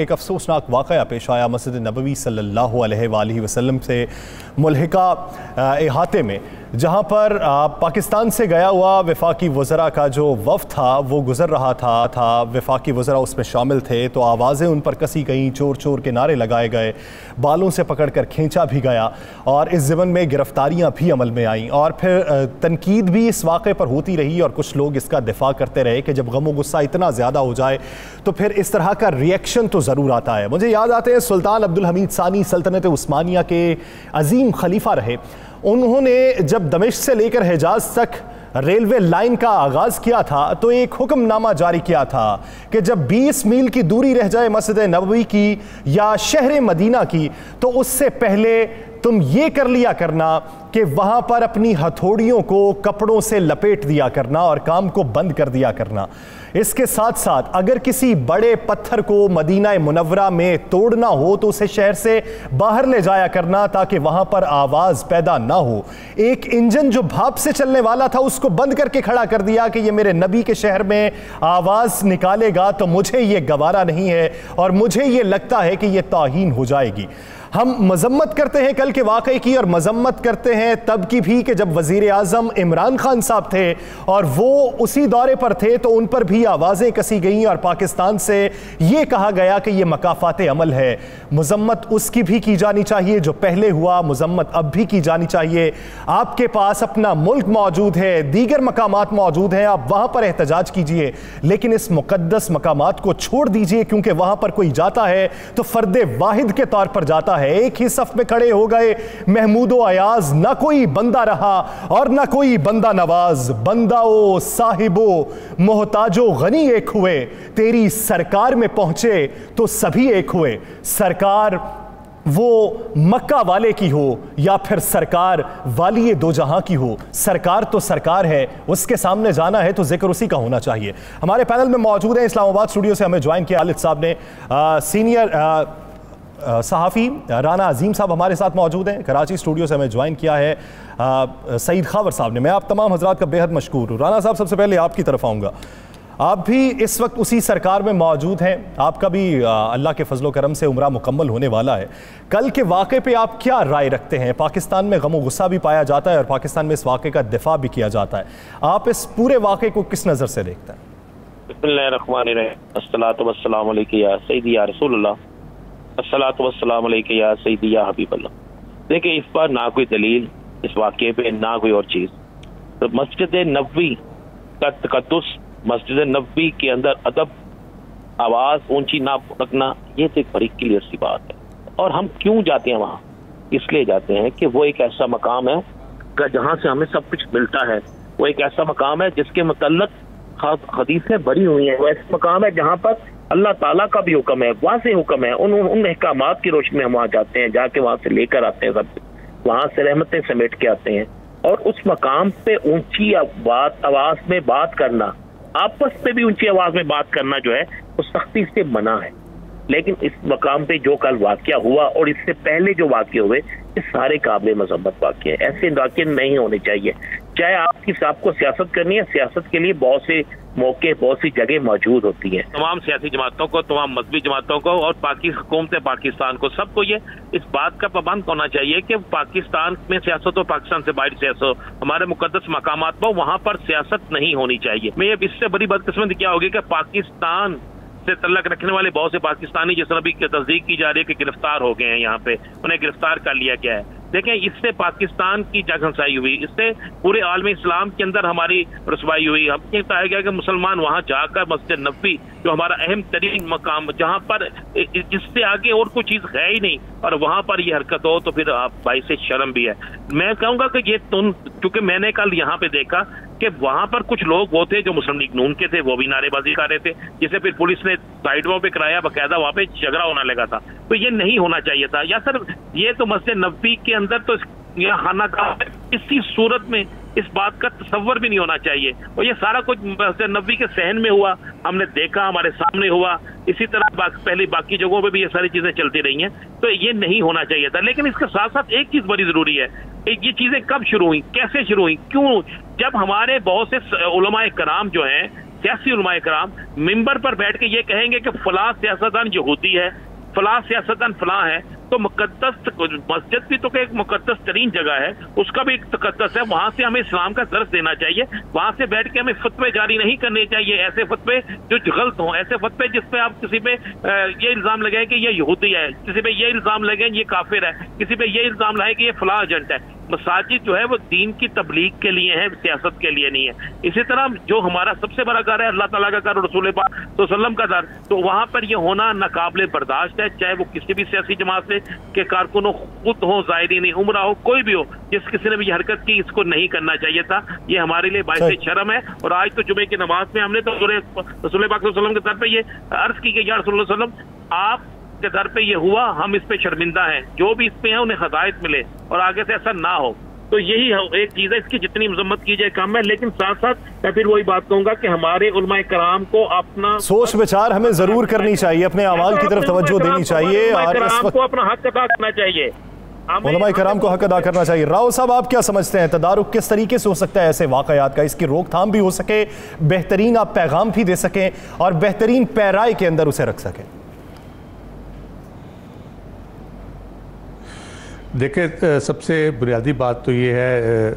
एक अफसोसनाक वाक़या पेश आया मस्जिद नबवी सल्लल्लाहु अलैहि वसल्लम से मुल्हिका इहाते में, जहाँ पर पाकिस्तान से गया हुआ वफाकी वज़रा का जो वफ़द था वो गुज़र रहा था। वफाकी वज़रा उसमें शामिल थे तो आवाज़ें उन पर कसी गईं, चोर चोर के नारे लगाए गए, बालों से पकड़कर खींचा भी गया और इस ज़िमन में गिरफ्तारियाँ भी अमल में आईं और फिर तनकीद भी इस वाक़े पर होती रही और कुछ लोग इसका दिफा करते रहे कि जब गम व गुस्सा इतना ज़्यादा हो जाए तो फिर इस तरह का रिएक्शन तो ज़रूर आता है। मुझे याद आते हैं सुल्तान अब्दुल हमीद सानी सल्तनत उस्मानिया के अजीम खलीफा रहे। उन्होंने जब दमिश्क से लेकर हिजाज तक रेलवे लाइन का आगाज़ किया था तो एक हुक्मनामा जारी किया था कि जब 20 मील की दूरी रह जाए मस्जिद नबवी की या शहर मदीना की तो उससे पहले तुम ये कर लिया करना कि वहाँ पर अपनी हथौड़ियों को कपड़ों से लपेट दिया करना और काम को बंद कर दिया करना। इसके साथ साथ अगर किसी बड़े पत्थर को मदीना मुनव्वरा में तोड़ना हो तो उसे शहर से बाहर ले जाया करना ताकि वहाँ पर आवाज़ पैदा ना हो। एक इंजन जो भाप से चलने वाला था उसको बंद करके खड़ा कर दिया कि ये मेरे नबी के शहर में आवाज़ निकालेगा तो मुझे ये गवारा नहीं है और मुझे ये लगता है कि ये तौहीन हो जाएगी। हम मजम्मत करते हैं कल के वाक़े की और मजम्मत करते हैं तब की भी कि जब वज़ीर आज़म इमरान खान साहब थे और वो उसी दौरे पर थे तो उन पर भी आवाज़ें कसी गईं और पाकिस्तान से ये कहा गया कि ये मकाफ़ात अमल है। मजम्मत उसकी भी की जानी चाहिए जो पहले हुआ, मजम्मत अब भी की जानी चाहिए। आपके पास अपना मुल्क मौजूद है, दीगर मकामात मौजूद हैं, आप वहाँ पर एहतजाज कीजिए, लेकिन इस मुक़द्दस मकामात को छोड़ दीजिए क्योंकि वहाँ पर कोई जाता है तो फ़र्द वाहिद के तौर पर जाता है। एक ही सफ में खड़े हो गए महमूदो अयाज, ना कोई बंदा रहा और ना कोई बंदा नवाज। बंदाओ साहिबो मोहताजो गनी एक हुए, तेरी सरकार में पहुंचे तो सभी एक हुए। सरकार वो मक्का वाले की हो या फिर सरकार वाली दो जहां की हो, सरकार तो सरकार है, उसके सामने जाना है तो जिक्र उसी का होना चाहिए। हमारे पैनल में मौजूद है इस्लामाबाद स्टूडियो से हमें ज्वाइन किया खालिद साहब ने, सीनियर सहाफ़ी राना अजीम साहब हमारे साथ मौजूद हैं। कराची स्टूडियो से हमें ज्वाइन किया है सईद खावर साहब ने। मैं आप तमाम हजरात का बेहद मशकूर हूँ। राना साहब, सबसे पहले आपकी तरफ आऊँगा। आप भी इस वक्त उसी सरकार में मौजूद हैं, आपका भी अल्लाह के फजलो करम से उम्रा मुकम्मल होने वाला है। कल के वाक़े पे आप क्या राय रखते हैं? पाकिस्तान में गम व गुस्सा भी पाया जाता है और पाकिस्तान में इस वाक़े का दिफा भी किया जाता है। आप इस पूरे वाक़े को किस नज़र से देखते हैं? अस्सलातु वस्सलामु अलैका या सय्यदी या रसूलल्लाह, अस्सलातु वस्सलामु अलैका या सय्यदी या हबीबल्लाह। देखिए, इस पर ना कोई दलील इस वाक़े पे, ना कोई और चीज़। तो मस्जिद नबवी का तक़द्दुस, मस्जिद नबवी के अंदर अदब, आवाज़ ऊंची ना रखना, ये तो एक बड़ी क्लियर सी बात है। और हम क्यों जाते हैं वहाँ? इसलिए जाते हैं कि वो एक ऐसा मकाम है जहाँ से हमें सब कुछ मिलता है। वो एक ऐसा मकाम है जिसके मुतल्लक हदीसें बड़ी हुई हैं। वो ऐसा मकाम है जहाँ पर अल्लाह ताला का भी हुक्म है, वाज़ेह हुक्म है। उन अहकामात की रोशनी में हम वहाँ जाते हैं, जाके वहाँ से लेकर आते हैं, सब वहाँ से रहमतें समेट के आते हैं। और उस मकाम पे ऊंची आवाज में बात करना, आपस में भी ऊंची आवाज में बात करना जो है वो सख्ती से मना है। लेकिन इस मकाम पे जो कल वाक़या हुआ और इससे पहले जो वाक़ये हुए, ये सारे काबिल मज़म्मत वाक़ये हैं। ऐसे वाक़ये नहीं होने चाहिए। चाहे आपको सियासत करनी है, सियासत के लिए बहुत से मौके, बहुत सी जगह मौजूद होती है। तमाम सियासी जमातों को, तमाम मजहबी जमातों को और हुकूमत पाकिस्तान को, सबको ये इस बात का पाबंद होना चाहिए कि पाकिस्तान में सियासत हो, पाकिस्तान से बाहर सियासत, हमारे मुकद्दस मकामात पर वहाँ पर सियासत नहीं होनी चाहिए। मैं ये इससे बड़ी बदकिस्मती क्या होगी कि पाकिस्तान से तल्लक रखने वाले बहुत से पाकिस्तानी जिस नबी की तस्दीक की जा रही है कि गिरफ्तार हो गए हैं, यहाँ पे उन्हें गिरफ्तार कर लिया गया है। देखें, इससे पाकिस्तान की जगहंसाई हुई, इससे पूरे आलम इस्लाम के अंदर हमारी रसवाई हुई। हम ये कहा गया कि मुसलमान वहाँ जाकर मस्जिद नबवी, जो हमारा अहम तरीन मकाम, जहाँ पर जिससे आगे और कोई चीज है ही नहीं, और वहाँ पर ये हरकत हो तो फिर बाइस शर्म भी है। मैं कहूँगा कि ये क्योंकि मैंने कल यहाँ पे देखा कि वहां पर कुछ लोग वो थे जो मुस्लिम लीग नून के थे, वो भी नारेबाजी कर रहे थे, जिसे फिर पुलिस ने साइडों पे कराया, बकायदा वहां पे झगड़ा होने लगा था। तो ये नहीं होना चाहिए था। या सर, ये तो मस्जिद नबवी के अंदर तो यह खाना का किसी सूरत में इस बात का तस्वर भी नहीं होना चाहिए। और ये सारा कुछ मस्जिद नबवी के सहन में हुआ, हमने देखा, हमारे सामने हुआ। इसी तरह पहले बाकी जगहों पे भी ये सारी चीजें चलती रही हैं, तो ये नहीं होना चाहिए था। लेकिन इसके साथ साथ एक चीज बड़ी जरूरी है, ये चीजें कब शुरू हुई, कैसे शुरू हुई, क्यों? जब हमारे बहुत से उलमाए कराम जो हैं सियासी उलमाए कराम मिंबर पर बैठ के ये कहेंगे कि फलां सियासतदान यहूदी है, फलां सियासतदान फलां है, तो मुकद्दस मस्जिद भी तो एक मुकद्दस तरीन जगह है, उसका भी एक तकद्दस है, वहां से हमें इस्लाम का दर्स देना चाहिए। वहां से बैठ के हमें फतवे जारी नहीं करने चाहिए, ऐसे फतवे जो गलत हों, ऐसे फतवे जिसपे आप किसी पे ये इल्जाम लगाए कि ये यहूदी है, किसी पे ये इल्जाम लगाए ये काफिर है, किसी पे ये इल्जाम लगाए कि ये फलां एजेंट है। मसाजिद जो है वो दीन की तबलीग के लिए है, सियासत के लिए नहीं है। इसी तरह जो हमारा सबसे बड़ा घर है अल्लाह ताला का घर, रसूल पाक सल्लल्लाहु अलैहि वसल्लम का घर, तो वहां पर ये होना नाकाबिले बर्दाश्त है, चाहे वो किसी भी सियासी जमात से के कारकुन हो, खुद हो, ज़ायरीन उम्रा हो, कोई भी हो, जिस किसी ने भी हरकत की, इसको नहीं करना चाहिए था। ये हमारे लिए बाइस शर्म है। और आज तो जुमे की नमाज में हमने तो रसूल पाक सल्लल्लाहु अलैहि वसल्लम के दर पे ये अर्ज की कि या रसूल अल्लाह सल्लल्लाहु अलैहि वसल्लम आप के दर पे ये हुआ, हम इस पे शर्मिंदा हैं, जो भी इस पे है उन्हें हिदायत मिले और आगे से ऐसा ना हो। तो यही एक चीज है, इसकी जितनी मजम्मत की जाए कम है। लेकिन साथ साथ मैं फिर वही बात कहूंगा कि हमारे उलमाए कराम को अपना सोच विचार हमें जरूर करनी चाहिए, अपने अमाल की तरफ तवज्जो देनी चाहिए और को अपना हक अदा करना चाहिए, उलमाए कराम को हक अदा करना चाहिए। राव साहब, आप क्या समझते हैं, तदारुक किस तरीके से हो सकता है ऐसे वाकयात का, इसकी रोकथाम भी हो सके, बेहतरीन आप पैगाम भी दे सकें और बेहतरीन पैराए के अंदर उसे रख सकें? देखिए, सबसे बुनियादी बात तो ये है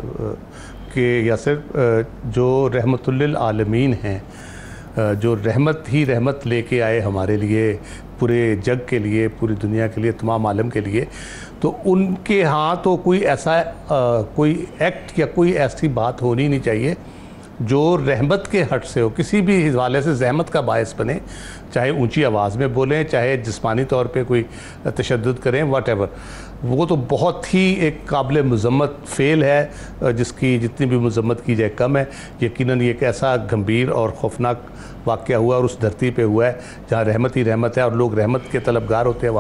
कि यासिर जो रहमतुल्लिल आलमीन हैं, जो रहमत ही रहमत लेके आए हमारे लिए, पूरे जग के लिए, पूरी दुनिया के लिए, तमाम आलम के लिए, तो उनके यहाँ तो कोई ऐसा कोई एक्ट या कोई ऐसी बात होनी नहीं चाहिए जो रहमत के हट से हो, किसी भी हवाले से जहमत का बायस बने, चाहे ऊंची आवाज़ में बोलें, चाहे जिस्मानी तौर पे कोई तशद्दुद करें, वट एवर। वो तो बहुत ही एक काबिल मज़म्मत फ़ेल है, जिसकी जितनी भी मज़म्मत की जाए कम है। यकीनन ये एक ऐसा गंभीर और खौफनाक वाक़या हुआ और उस धरती पे हुआ है जहाँ रहमत ही रहमत है और लोग रहमत के तलबगार होते हैं।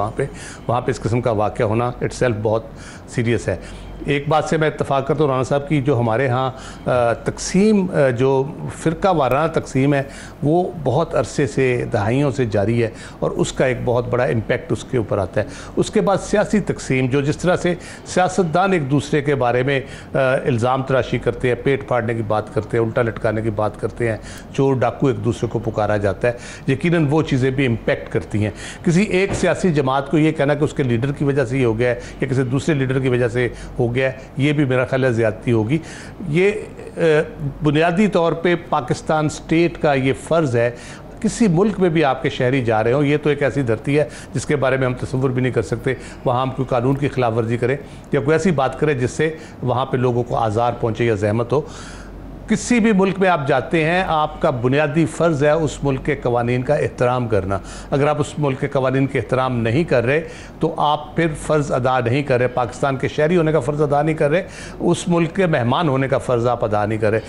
वहाँ पे इस किस्म का वाक़या होना इट्सेल्फ बहुत सीरियस है। एक बात से मैं इत्तफ़ाक़ करता हूँ राना साहब की, जो हमारे यहाँ तकसीम, जो फ़िरका वाराना तकसीम है, वो बहुत अरसे से, दहाइयों से जारी है और उसका एक बहुत बड़ा इम्पेक्ट उसके ऊपर आता है। उसके बाद सियासी तकसीम, जो जिस तरह से सियासतदान एक दूसरे के बारे में इल्ज़ाम तराशी करते हैं, पेट फाड़ने की बात करते हैं, उल्टा लटकाने की बात करते हैं, चोर डाकू एक दूसरे को पुकारा जाता है, यकीनन वो चीज़ें भी इम्पेक्ट करती हैं। किसी एक सियासी जमात को ये कहना कि उसके लीडर की वजह से ये हो गया है या किसी दूसरे लीडर की वजह से हो गया, ये भी मेरा ख्याल है ज़्यादती होगी। ये बुनियादी तौर पे पाकिस्तान स्टेट का ये फ़र्ज़ है, किसी मुल्क में भी आपके शहरी जा रहे हो, ये तो एक ऐसी धरती है जिसके बारे में हम तसव्वुर भी नहीं कर सकते वहाँ हम कोई कानून की खिलाफ वर्जी करें या कोई ऐसी बात करें जिससे वहाँ पे लोगों को आज़ार पहुँचे या ज़हमत हो। किसी भी मुल्क में आप जाते हैं, आपका बुनियादी फ़र्ज़ है उस मुल्क के कवानीन का एहतराम करना। अगर आप उस मुल्क के कवानीन के एहतराम नहीं कर रहे तो आप फिर फ़र्ज़ अदा नहीं कर रहे, पाकिस्तान के शहरी होने का फ़र्ज़ अदा नहीं कर रहे, उस मुल्क के मेहमान होने का फ़र्ज़ आप अदा नहीं कर रहे।